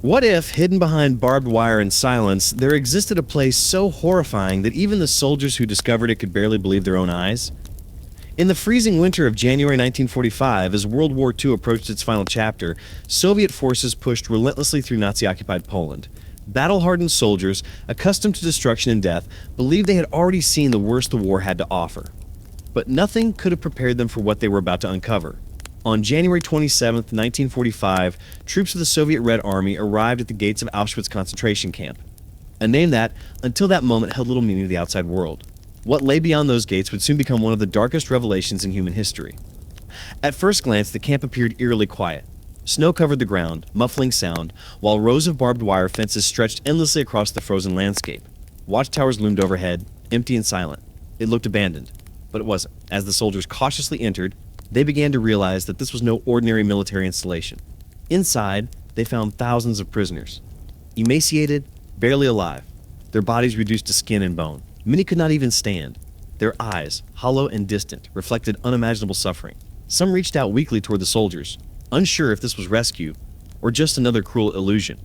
What if, hidden behind barbed wire and silence, there existed a place so horrifying that even the soldiers who discovered it could barely believe their own eyes? In the freezing winter of January 1945, as World War II approached its final chapter, Soviet forces pushed relentlessly through Nazi-occupied Poland. Battle-hardened soldiers, accustomed to destruction and death, believed they had already seen the worst the war had to offer. But nothing could have prepared them for what they were about to uncover. On January 27, 1945, troops of the Soviet Red Army arrived at the gates of Auschwitz concentration camp, a name that, until that moment, held little meaning to the outside world. What lay beyond those gates would soon become one of the darkest revelations in human history. At first glance, the camp appeared eerily quiet. Snow covered the ground, muffling sound, while rows of barbed wire fences stretched endlessly across the frozen landscape. Watchtowers loomed overhead, empty and silent. It looked abandoned, but it wasn't. As the soldiers cautiously entered, they began to realize that this was no ordinary military installation. Inside, they found thousands of prisoners. Emaciated, barely alive, their bodies reduced to skin and bone. Many could not even stand. Their eyes, hollow and distant, reflected unimaginable suffering. Some reached out weakly toward the soldiers, unsure if this was rescue or just another cruel illusion.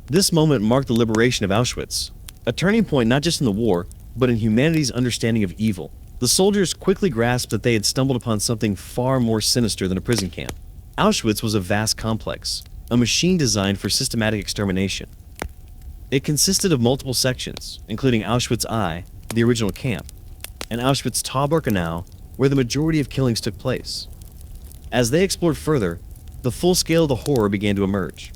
This moment marked the liberation of Auschwitz, a turning point not just in the war, but in humanity's understanding of evil. The soldiers quickly grasped that they had stumbled upon something far more sinister than a prison camp. Auschwitz was a vast complex, a machine designed for systematic extermination. It consisted of multiple sections, including Auschwitz I, the original camp, and Auschwitz-Birkenau, where the majority of killings took place. As they explored further, the full scale of the horror began to emerge.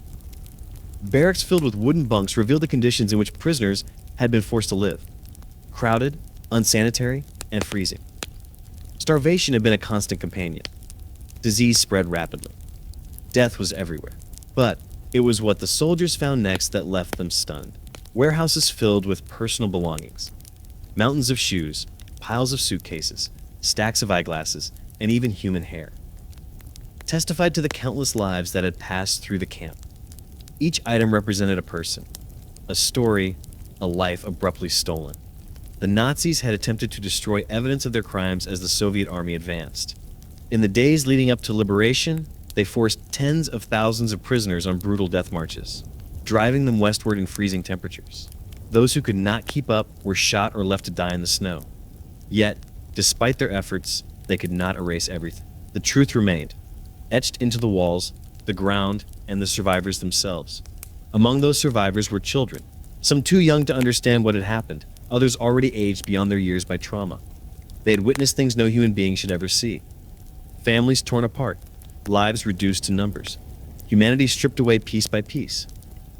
Barracks filled with wooden bunks revealed the conditions in which prisoners had been forced to live. Crowded, unsanitary, and freezing. Starvation had been a constant companion. Disease spread rapidly. Death was everywhere. But it was what the soldiers found next that left them stunned. Warehouses filled with personal belongings. Mountains of shoes, piles of suitcases, stacks of eyeglasses, and even human hair testified to the countless lives that had passed through the camp. Each item represented a person, a story, a life abruptly stolen. The Nazis had attempted to destroy evidence of their crimes as the Soviet army advanced. In the days leading up to liberation, they forced tens of thousands of prisoners on brutal death marches, driving them westward in freezing temperatures. Those who could not keep up were shot or left to die in the snow. Yet, despite their efforts, they could not erase everything. The truth remained, etched into the walls, the ground, and the survivors themselves. Among those survivors were children, some too young to understand what had happened, others already aged beyond their years by trauma. They had witnessed things no human being should ever see. Families torn apart, lives reduced to numbers, humanity stripped away piece by piece.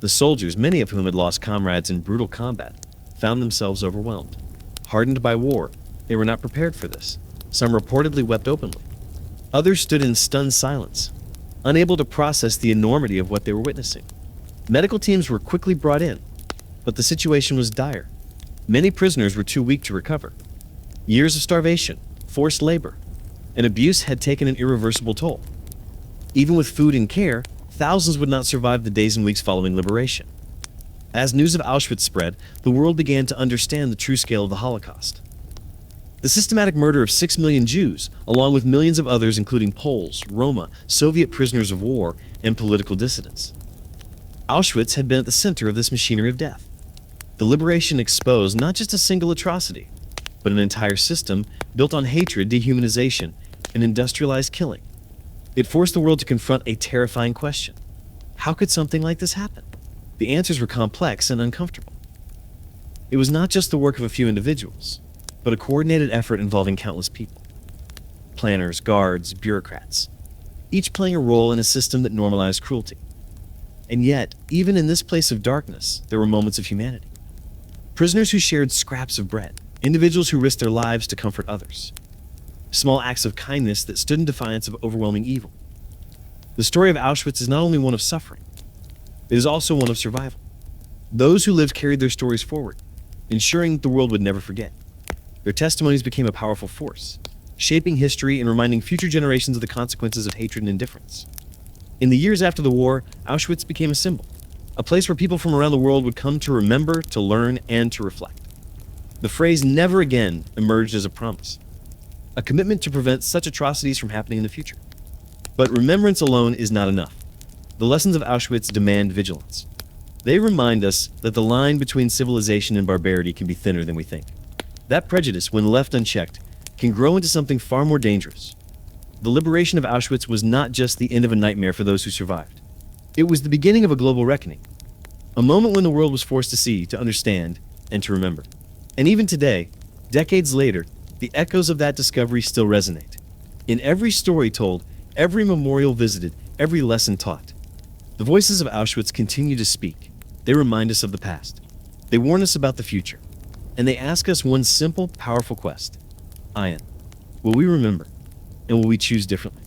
The soldiers, many of whom had lost comrades in brutal combat, found themselves overwhelmed. Hardened by war, they were not prepared for this. Some reportedly wept openly. Others stood in stunned silence, unable to process the enormity of what they were witnessing. Medical teams were quickly brought in, but the situation was dire. Many prisoners were too weak to recover. Years of starvation, forced labor, and abuse had taken an irreversible toll. Even with food and care, thousands would not survive the days and weeks following liberation. As news of Auschwitz spread, the world began to understand the true scale of the Holocaust. The systematic murder of 6 million Jews, along with millions of others including Poles, Roma, Soviet prisoners of war, and political dissidents. Auschwitz had been at the center of this machinery of death. The liberation exposed not just a single atrocity, but an entire system built on hatred, dehumanization, and industrialized killing. It forced the world to confront a terrifying question. How could something like this happen? The answers were complex and uncomfortable. It was not just the work of a few individuals, but a coordinated effort involving countless people. Planners, guards, bureaucrats, each playing a role in a system that normalized cruelty. And yet, even in this place of darkness, there were moments of humanity. Prisoners who shared scraps of bread, individuals who risked their lives to comfort others. Small acts of kindness that stood in defiance of overwhelming evil. The story of Auschwitz is not only one of suffering, it is also one of survival. Those who lived carried their stories forward, ensuring that the world would never forget. Their testimonies became a powerful force, shaping history and reminding future generations of the consequences of hatred and indifference. In the years after the war, Auschwitz became a symbol, a place where people from around the world would come to remember, to learn, and to reflect. The phrase "never again" emerged as a promise, a commitment to prevent such atrocities from happening in the future. But remembrance alone is not enough. The lessons of Auschwitz demand vigilance. They remind us that the line between civilization and barbarity can be thinner than we think. That prejudice, when left unchecked, can grow into something far more dangerous. The liberation of Auschwitz was not just the end of a nightmare for those who survived. It was the beginning of a global reckoning. A moment when the world was forced to see, to understand, and to remember. And even today, decades later, the echoes of that discovery still resonate. In every story told, every memorial visited, every lesson taught. The voices of Auschwitz continue to speak. They remind us of the past. They warn us about the future. And they ask us one simple, powerful quest. Ian, will we remember? And will we choose differently?